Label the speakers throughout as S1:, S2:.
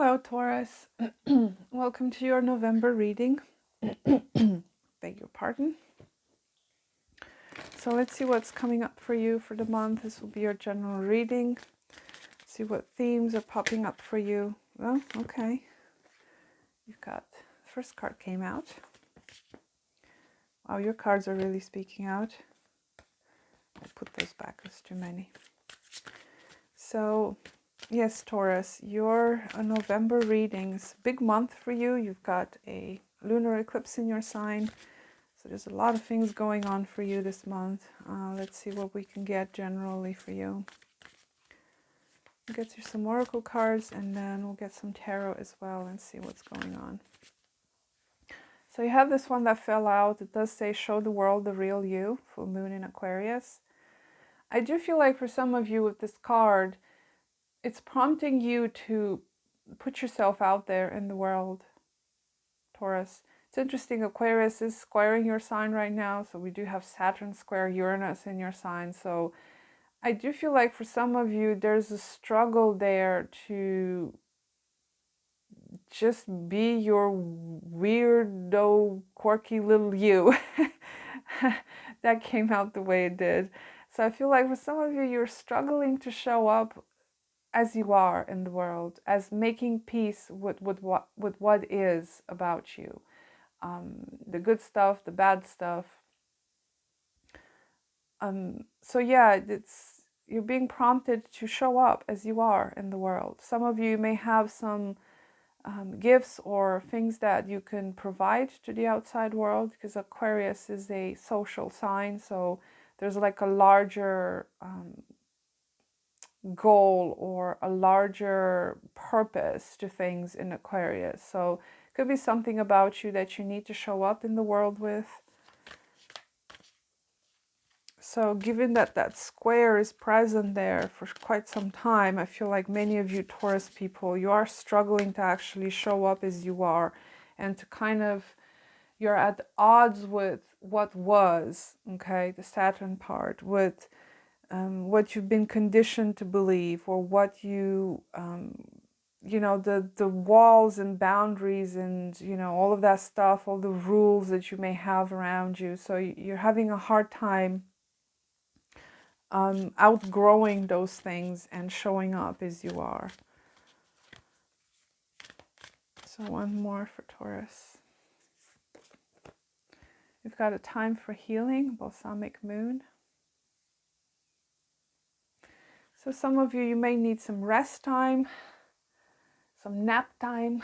S1: Hello, Taurus. Welcome to your November reading. Beg your pardon. So let's see what's coming up for you for the month. This will be your general reading. See what themes are popping up for you. Well, okay. You've got the first card came out. Wow, your cards are really speaking out. I'll put those back, there's too many. So, yes, Taurus, your November readings, big month for you. You've got a lunar eclipse in your sign. So there's a lot of things going on for you this month. Let's see what we can get generally for you. We'll get you some oracle cards and then we'll get some tarot as well and see what's going on. So you have this one that fell out. It does say show the world the real you, full moon in Aquarius. I do feel like for some of you with this card, it's prompting you to put yourself out there in the world, Taurus. It's interesting, Aquarius is squaring your sign right now, so we do have Saturn square Uranus in your sign. So I do feel like for some of you, there's a struggle there to just be your weirdo, quirky little you. That came out the way it did. So I feel like for some of you, you're struggling to show up as you are in the world, as making peace with what is about you. The good stuff, the bad stuff. So yeah, you're being prompted to show up as you are in the world. Some of you may have some gifts or things that you can provide to the outside world, because Aquarius is a social sign, so there's like a larger goal or a larger purpose to things in Aquarius. So it could be something about you that you need to show up in the world with. So given that that square is present there for quite some time, I feel like many of you Taurus people, you are struggling to actually show up as you are and to kind of, you're at odds with what was, okay, the Saturn part, with what you've been conditioned to believe, or what you, you know, the walls and boundaries and, you know, all of that stuff, all the rules that you may have around you. So you're having a hard time outgrowing those things and showing up as you are. So one more for Taurus. We've got a time for healing, balsamic moon. So some of you, you may need some rest time, some nap time.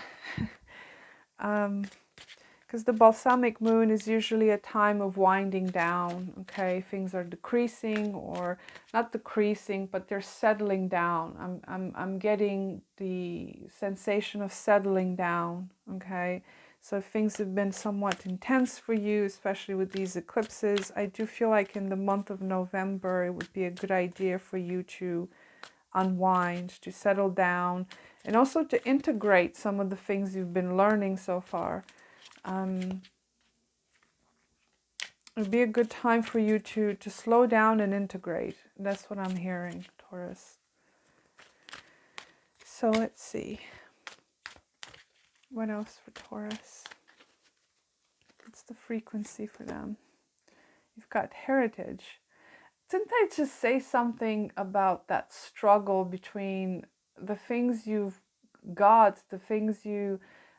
S1: Because the balsamic moon is usually a time of winding down, okay? Things are decreasing, or not decreasing, but they're settling down. I'm getting the sensation of settling down, okay? So if things have been somewhat intense for you, especially with these eclipses, I do feel like in the month of November, it would be a good idea for you to unwind, to settle down, and also to integrate some of the things you've been learning so far. It'd be a good time for you to slow down and integrate. That's what I'm hearing, Taurus. So let's see. What else for Taurus? What's the frequency for them? You've got heritage. Didn't I just say something about that struggle between the things you've got, the things you,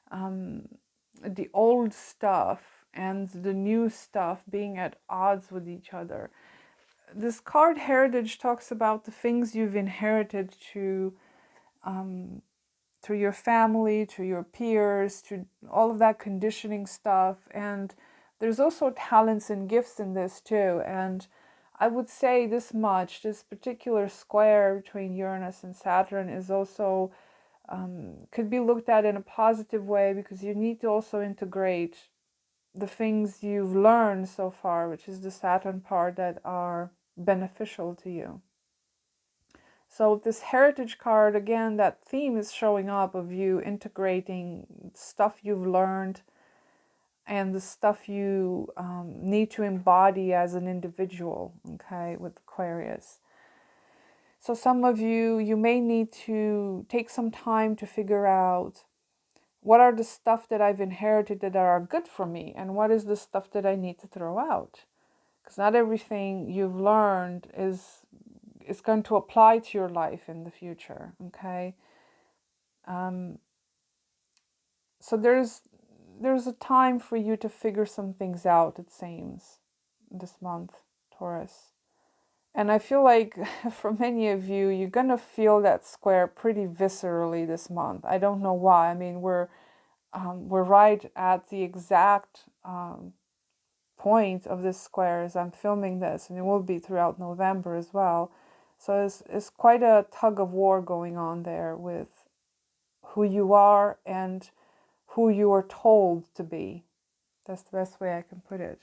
S1: the old stuff and the new stuff being at odds with each other? This card heritage talks about the things you've inherited to your family, to your peers, to all of that conditioning stuff. And there's also talents and gifts in this too. And I would say this much, this particular square between Uranus and Saturn is also, could be looked at in a positive way, because you need to also integrate the things you've learned so far, which is the Saturn part, that are beneficial to you. So this heritage card, again, that theme is showing up of you integrating stuff you've learned and the stuff you need to embody as an individual, okay, with Aquarius. So some of you, you may need to take some time to figure out what are the stuff that I've inherited that are good for me, and what is the stuff that I need to throw out. Because not everything you've learned is going to apply to your life in the future, okay? So there's a time for you to figure some things out, it seems, this month, Taurus. And I feel like for many of you, you're going to feel that square pretty viscerally this month. I don't know why. I mean, we're right at the exact point of this square as I'm filming this, and it will be throughout November as well. So it's quite a tug of war going on there with who you are and who you are told to be. That's the best way I can put it.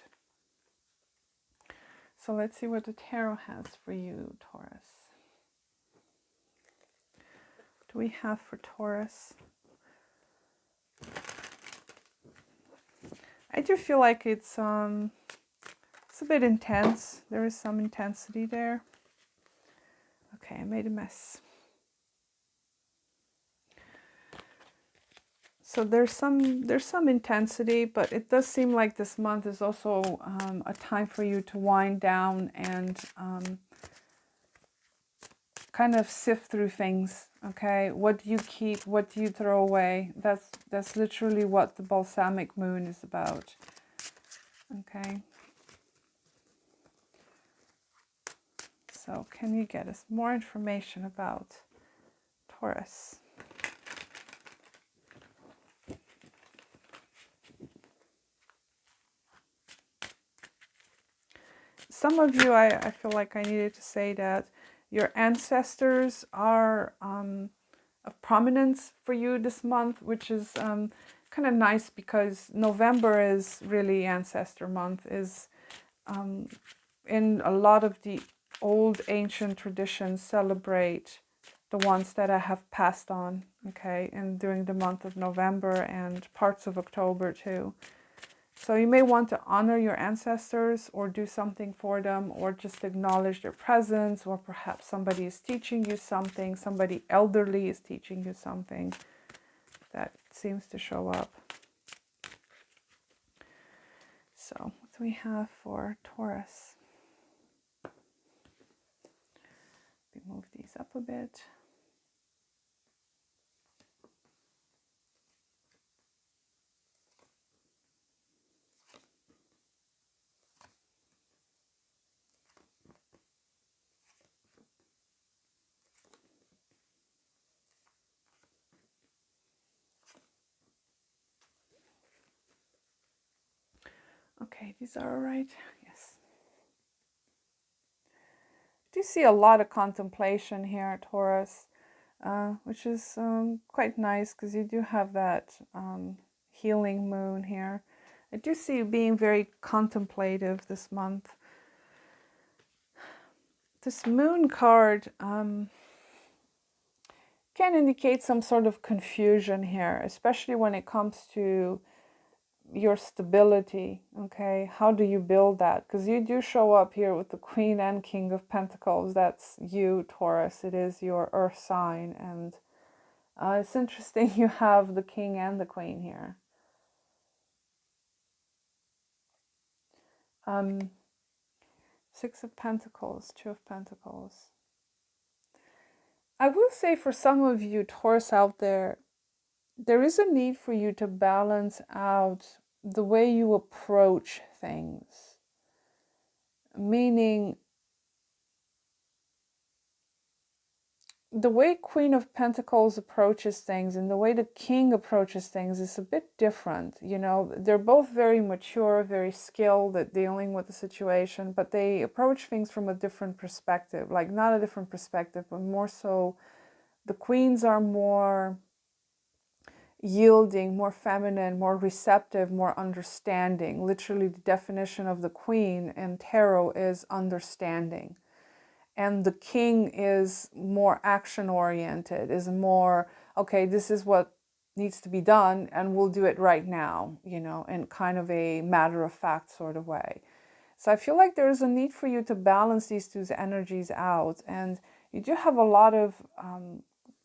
S1: So let's see what the tarot has for you, Taurus. What do we have for Taurus? I do feel like it's a bit intense. There is some intensity there. Okay, I made a mess. So there's some intensity, but it does seem like this month is also a time for you to wind down and kind of sift through things. Okay, what do you keep? What do you throw away? That's literally what the balsamic moon is about. Okay. So can you get us more information about Taurus? Some of you, I feel like I needed to say that your ancestors are of prominence for you this month, which is kind of nice because November is really ancestor month. Is in a lot of the old ancient traditions celebrate the ones that I have passed on, okay, and during the month of November and parts of October too. So you may want to honor your ancestors or do something for them, or just acknowledge their presence, or perhaps somebody is teaching you something, somebody elderly is teaching you something. That seems to show up. So what do we have for Taurus? We move these up a bit. Okay, these are all right. Yes. I do see a lot of contemplation here, Taurus, which is quite nice because you do have that healing moon here. I do see you being very contemplative this month. This moon card can indicate some sort of confusion here, especially when it comes to your stability. Okay, how do you build that? Because you do show up here with the Queen and King of Pentacles. That's you, Taurus. It is your earth sign, and it's interesting you have the King and the Queen here. Six of Pentacles, Two of Pentacles. I will say for some of you Taurus out there, there is a need for you to balance out the way you approach things. Meaning, the way Queen of Pentacles approaches things and the way the King approaches things is a bit different. You know, they're both very mature, very skilled at dealing with the situation, but they approach things from a different perspective. Like, not a different perspective, but more so, the Queens are more yielding, more feminine, more receptive, more understanding. Literally, the definition of the Queen in tarot is understanding. And the King is more action-oriented, is more, okay, this is what needs to be done, and we'll do it right now, you know, in kind of a matter-of-fact sort of way. So I feel like there is a need for you to balance these two energies out. And You do have a lot of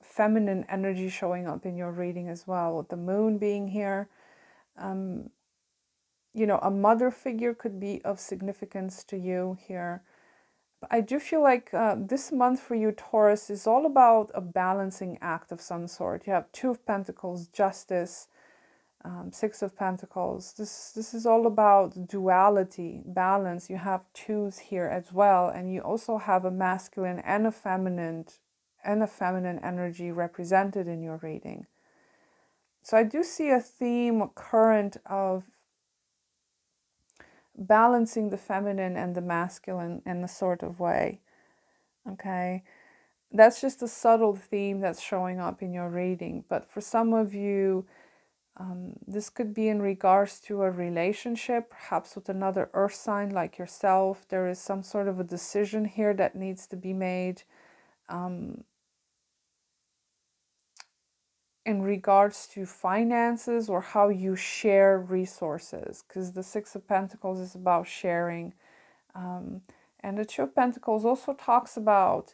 S1: feminine energy showing up in your reading as well, with the moon being here. You know, a mother figure could be of significance to you here. But I do feel like this month for you, Taurus, is all about a balancing act of some sort. You have Two of Pentacles, Justice, Six of Pentacles. This is all about duality, balance. You have twos here as well, and you also have a masculine and a feminine energy represented in your reading. So I do see a theme, a current of balancing the feminine and the masculine in a sort of way. Okay, that's just a subtle theme that's showing up in your reading. But for some of you, this could be in regards to a relationship, perhaps with another earth sign like yourself. There is some sort of a decision here that needs to be made in regards to finances or how you share resources, because the Six of Pentacles is about sharing. And the Two of Pentacles also talks about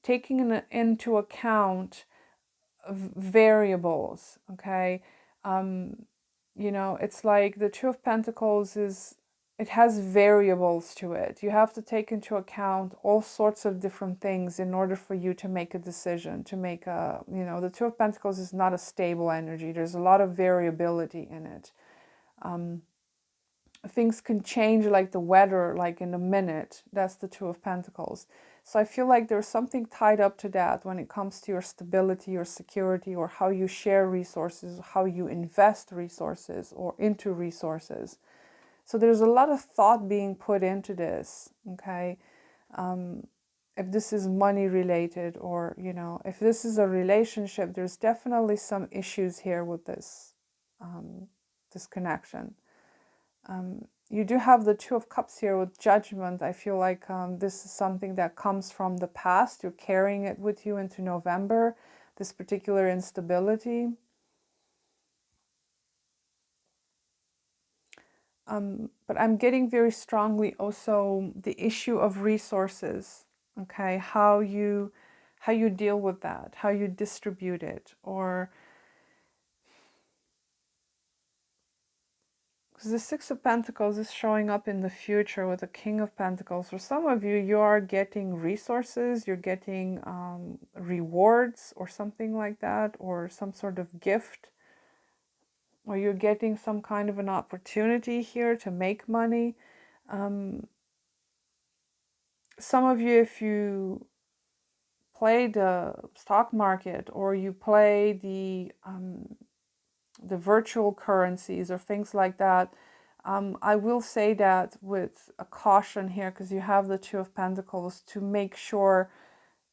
S1: taking into account variables, okay? You know, it's like the Two of Pentacles it has variables to it. You have to take into account all sorts of different things in order for you to make a decision, to make a, you know, the Two of Pentacles is not a stable energy. There's a lot of variability in it. Things can change like the weather, like in a minute. That's the Two of Pentacles. So I feel like there's something tied up to that when it comes to your stability, your security, or how you share resources, how you invest resources or into resources. So there's a lot of thought being put into this, okay? If this is money related, or, you know, if this is a relationship, there's definitely some issues here with this, this connection. You do have the Two of Cups here with Judgment. I feel like this is something that comes from the past. You're carrying it with you into November, this particular instability. But I'm getting very strongly also the issue of resources, okay? How you deal with that, how you distribute it, or because the Six of Pentacles is showing up in the future with the King of Pentacles. For some of you, you are getting resources, you're getting rewards or something like that, or some sort of gift, or you're getting some kind of an opportunity here to make money. Some of you, if you play the stock market or you play the virtual currencies or things like that, I will say that with a caution here, because you have the Two of Pentacles, to make sure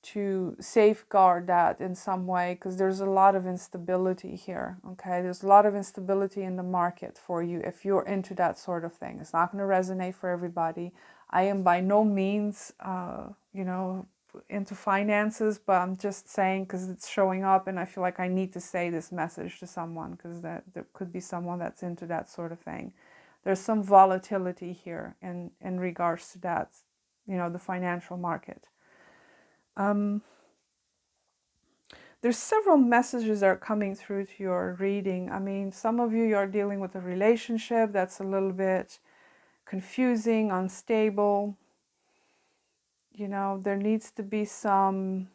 S1: to safeguard that in some way, because there's a lot of instability here, okay? There's a lot of instability in the market for you if you're into that sort of thing. It's not going to resonate for everybody. I am by no means, you know, into finances, but I'm just saying because it's showing up and I feel like I need to say this message to someone, because there could be someone that's into that sort of thing. There's some volatility here in regards to that, you know, the financial market. There's several messages that are coming through to your reading. I mean, some of you are dealing with a relationship that's a little bit confusing, unstable. You know, there needs to be some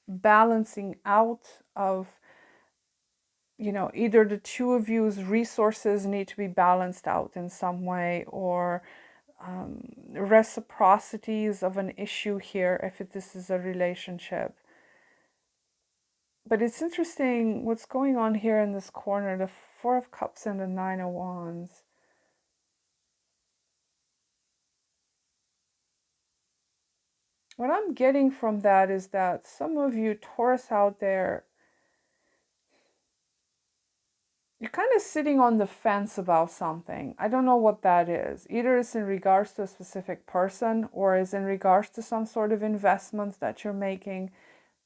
S1: balancing out of, you know, either the two of you's resources need to be balanced out in some way, or reciprocities of an issue here if this is a relationship. But it's interesting what's going on here in this corner, the Four of Cups and the Nine of Wands. What I'm getting from that is that some of you Taurus out there, you're kind of sitting on the fence about something. I don't know what that is. Either it's in regards to a specific person or is in regards to some sort of investment that you're making.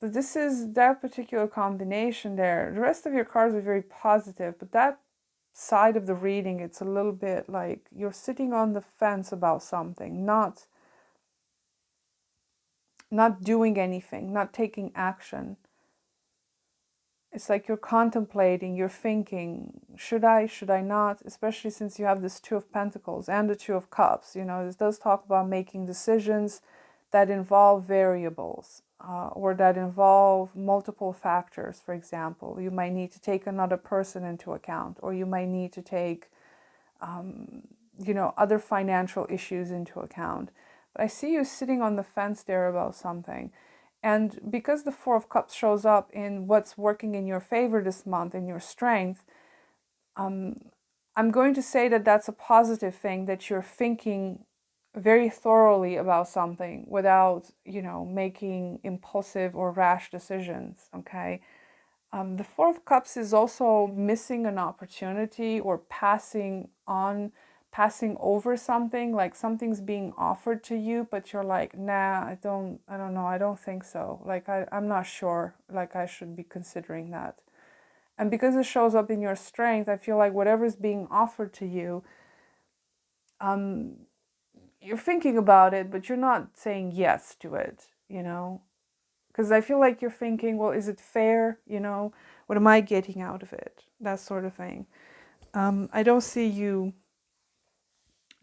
S1: But this is that particular combination there. The rest of your cards are very positive, but that side of the reading, it's a little bit like you're sitting on the fence about something, not not doing anything, not taking action. It's like you're contemplating, you're thinking, should I not? Especially since you have this Two of Pentacles and the Two of Cups. You know, this does talk about making decisions that involve variables or that involve multiple factors. For example, you might need to take another person into account, or you might need to take, you know, other financial issues into account. But I see you sitting on the fence there about something. And because the Four of Cups shows up in what's working in your favor this month, in your strength, I'm going to say that that's a positive thing, that you're thinking very thoroughly about something without, you know, making impulsive or rash decisions, okay? The Four of Cups is also missing an opportunity or passing over something, like something's being offered to you, but you're like, nah, I don't know, I don't think so. Like, I'm not sure, like I should be considering that. And because it shows up in your strength, I feel like whatever's being offered to you, you're thinking about it, but you're not saying yes to it, you know? Because I feel like you're thinking, well, is it fair? You know, what am I getting out of it? That sort of thing. I don't see you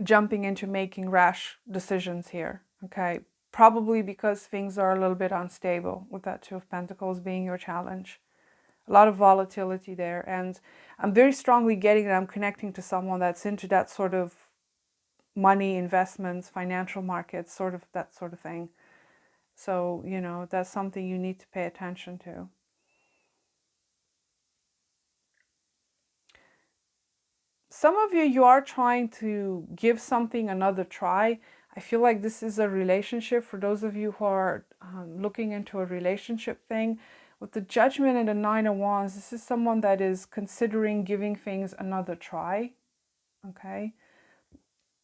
S1: jumping into making rash decisions here, okay? Probably because things are a little bit unstable with that Two of Pentacles being your challenge. A lot of volatility there. And I'm very strongly getting that I'm connecting to someone that's into that sort of money, investments, financial markets, sort of that sort of thing. So, you know, that's something you need to pay attention to. Some of you are trying to give something another try. I feel like this is a relationship for those of you who are looking into a relationship thing. With the Judgment and the Nine of Wands, this is someone that is considering giving things another try, okay?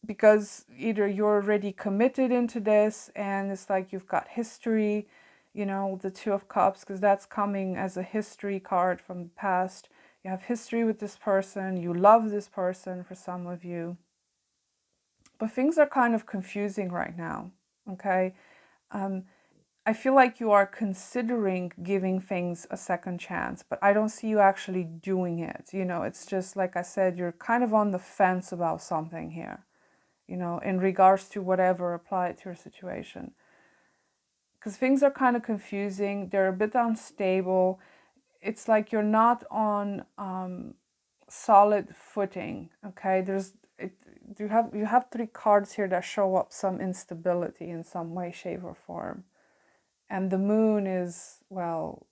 S1: Because either you're already committed into this and it's like you've got history, you know, the Two of Cups, because that's coming as a history card from the past. You have history with this person, you love this person for some of you. But things are kind of confusing right now, okay? I feel like you are considering giving things a second chance, but I don't see you actually doing it. You know, it's just like I said, you're kind of on the fence about something here, you know, in regards to whatever applied to your situation. Because things are kind of confusing, they're a bit unstable. It's like you're not on solid footing, okay? You have three cards here that show up some instability in some way, shape, or form. And the moon is, well,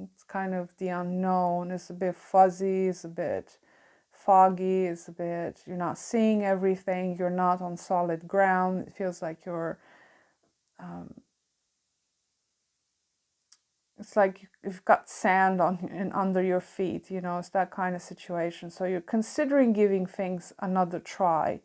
S1: it's kind of the unknown. It's a bit fuzzy, it's a bit foggy, it's a bit, you're not seeing everything, you're not on solid ground. It feels like you're, it's like you've got sand under your feet, you know, it's that kind of situation. So you're considering giving things another try,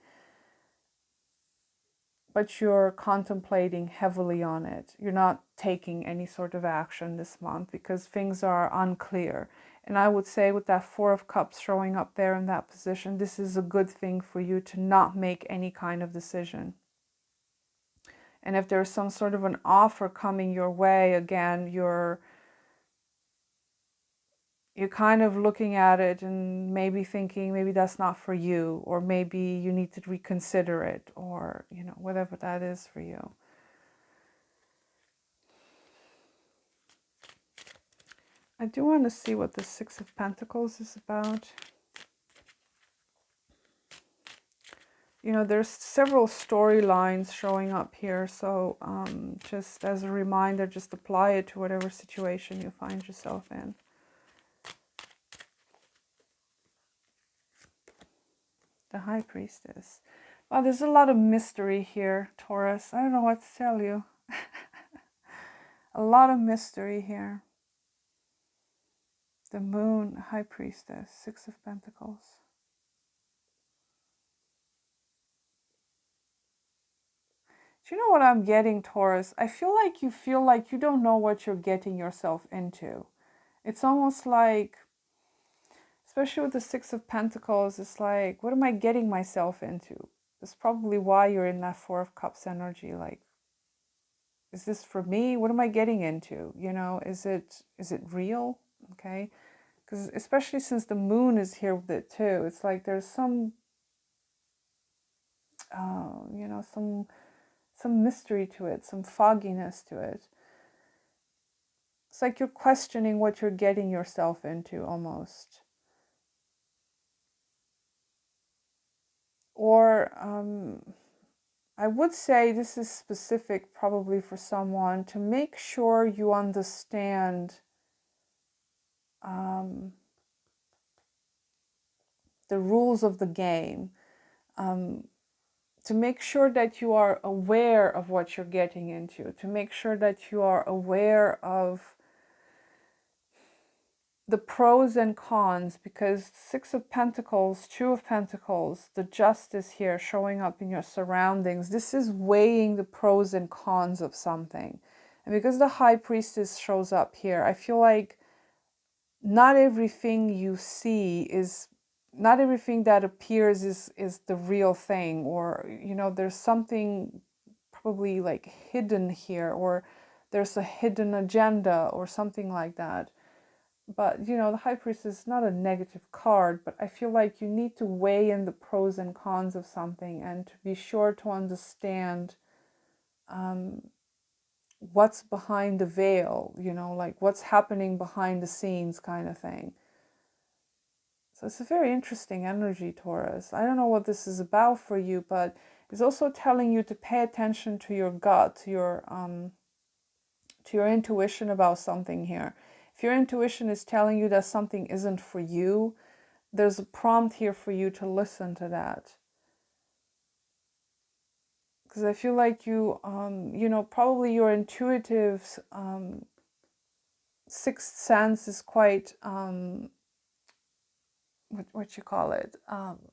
S1: but you're contemplating heavily on it. You're not taking any sort of action this month because things are unclear. And I would say with that Four of Cups showing up there in that position, this is a good thing for you to not make any kind of decision. And if there's some sort of an offer coming your way, again, you're kind of looking at it and maybe thinking maybe that's not for you, or maybe you need to reconsider it, or, you know, whatever that is for you. I do want to see what the Six of Pentacles is about. You know, there's several storylines showing up here, so just as a reminder, just apply it to whatever situation you find yourself in. The High Priestess. Wow, there's a lot of mystery here, Taurus. I don't know what to tell you. A lot of mystery here. The Moon, High Priestess, Six of Pentacles. Do you know what I'm getting, Taurus? I feel like you don't know what you're getting yourself into. It's almost like, especially with the Six of Pentacles, it's like, what am I getting myself into? That's probably why you're in that Four of Cups energy. Like, is this for me? What am I getting into? You know, is it real? Okay, because especially since the moon is here with it too, it's like there's some, you know, some mystery to it, some fogginess to it. It's like you're questioning what you're getting yourself into almost. Or I would say this is specific probably for someone to make sure you understand the rules of the game, to make sure that you are aware of what you're getting into, to make sure that you are aware of the pros and cons, because Six of Pentacles, Two of Pentacles, the Justice here showing up in your surroundings, this is weighing the pros and cons of something. And because the High Priestess shows up here, I feel like not everything you see is, not everything that appears is the real thing, or, you know, there's something probably like hidden here, or there's a hidden agenda or something like that. But, you know, the High Priestess is not a negative card, but I feel like you need to weigh in the pros and cons of something and to be sure to understand what's behind the veil, you know, like what's happening behind the scenes kind of thing. So it's a very interesting energy, Taurus. I don't know what this is about for you, but it's also telling you to pay attention to your gut, to your intuition about something here. If your intuition is telling you that something isn't for you, there's a prompt here for you to listen to that. Because I feel like you, you know, probably your intuitive sixth sense is quite, what you call it,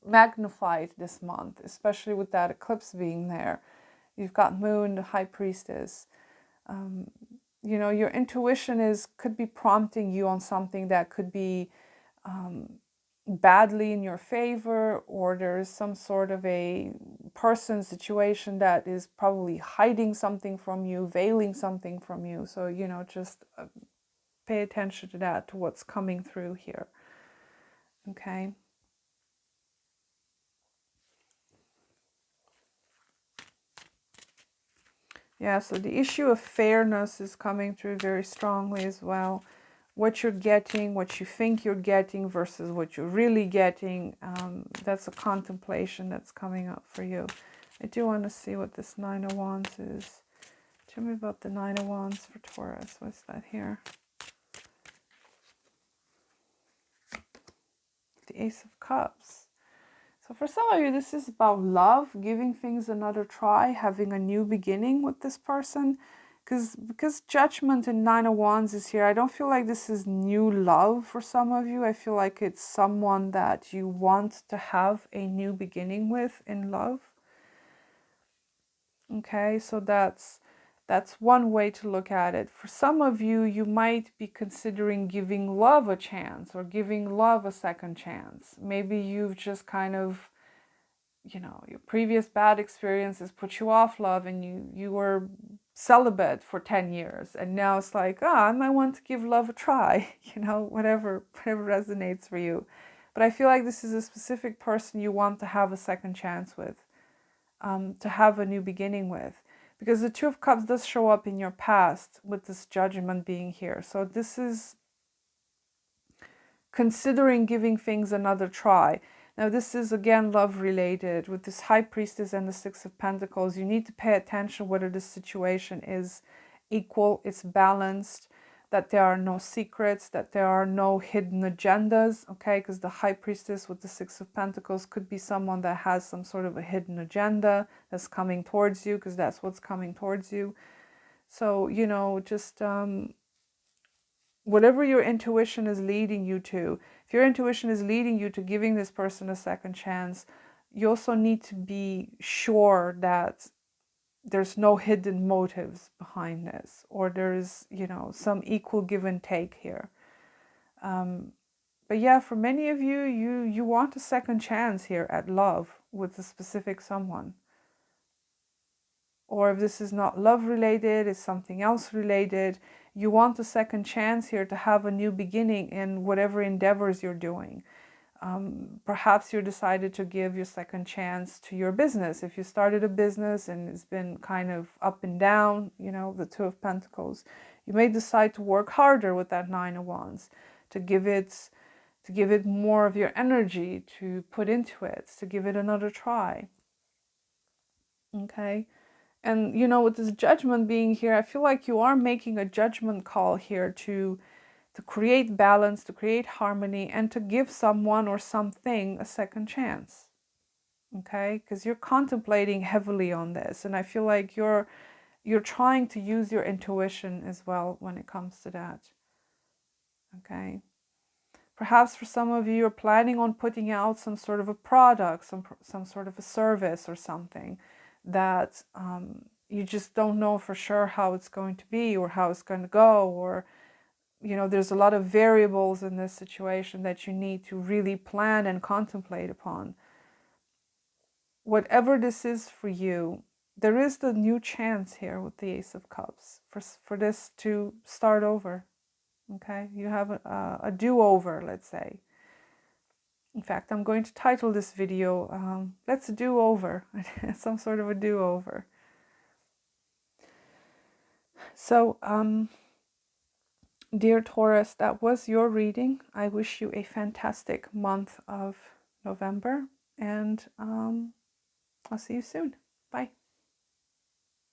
S1: magnified this month, especially with that eclipse being there. You've got Moon, the High Priestess. You know, your intuition could be prompting you on something that could be badly in your favor, or there's some sort of a person, situation that is probably hiding something from you, veiling something from you. So, you know, just pay attention to that, to what's coming through here. Okay. Yeah, so the issue of fairness is coming through very strongly as well. What you're getting, what you think you're getting versus what you're really getting, that's a contemplation that's coming up for you. I do want to see what this Nine of Wands is. Tell me about the Nine of Wands for Taurus. What's that here? The Ace of Cups. So for some of you, this is about love, giving things another try, having a new beginning with this person. Because Judgment and Nine of Wands is here, I don't feel like this is new love for some of you. I feel like it's someone that you want to have a new beginning with in love. Okay, so that's one way to look at it. For some of you, you might be considering giving love a chance or giving love a second chance. Maybe you've just kind of, you know, your previous bad experiences put you off love, and you were celibate for 10 years, and now it's like, I might want to give love a try, you know, whatever resonates for you. But I feel like this is a specific person you want to have a second chance with, to have a new beginning with, because the Two of Cups does show up in your past with this Judgment being here. So this is considering giving things another try. Now this is again love related. With this High Priestess and the Six of Pentacles, you need to pay attention whether this situation is equal, it's balanced, that there are no secrets, that there are no hidden agendas, okay? Because the High Priestess with the Six of Pentacles could be someone that has some sort of a hidden agenda that's coming towards you, because that's what's coming towards you. So, you know, just whatever your intuition is leading you to, if your intuition is leading you to giving this person a second chance, you also need to be sure that there's no hidden motives behind this, or there's, you know, some equal give and take here. But yeah, for many of you, you want a second chance here at love with a specific someone. or if this is not love related, it's something else related. You want a second chance here to have a new beginning in whatever endeavors you're doing. Perhaps you decided to give your second chance to your business. If you started a business and it's been kind of up and down, you know, the Two of Pentacles, you may decide to work harder with that Nine of Wands, to give it more of your energy, to put into it, to give it another try. Okay. And, you know, with this Judgment being here, I feel like you are making a judgment call here to create balance, to create harmony, and to give someone or something a second chance. Okay? Because you're contemplating heavily on this. And I feel like you're trying to use your intuition as well when it comes to that. Okay? Perhaps for some of you, you're planning on putting out some sort of a product, some sort of a service or something that you just don't know for sure how it's going to be or how it's going to go, or, you know, there's a lot of variables in this situation that you need to really plan and contemplate upon. Whatever this is for you, there is the new chance here with the Ace of Cups for this to start over. Okay, you have a do-over, let's say. In fact, I'm going to title this video, Let's Do Over, some sort of a do-over. So, dear Taurus, that was your reading. I wish you a fantastic month of November, and I'll see you soon.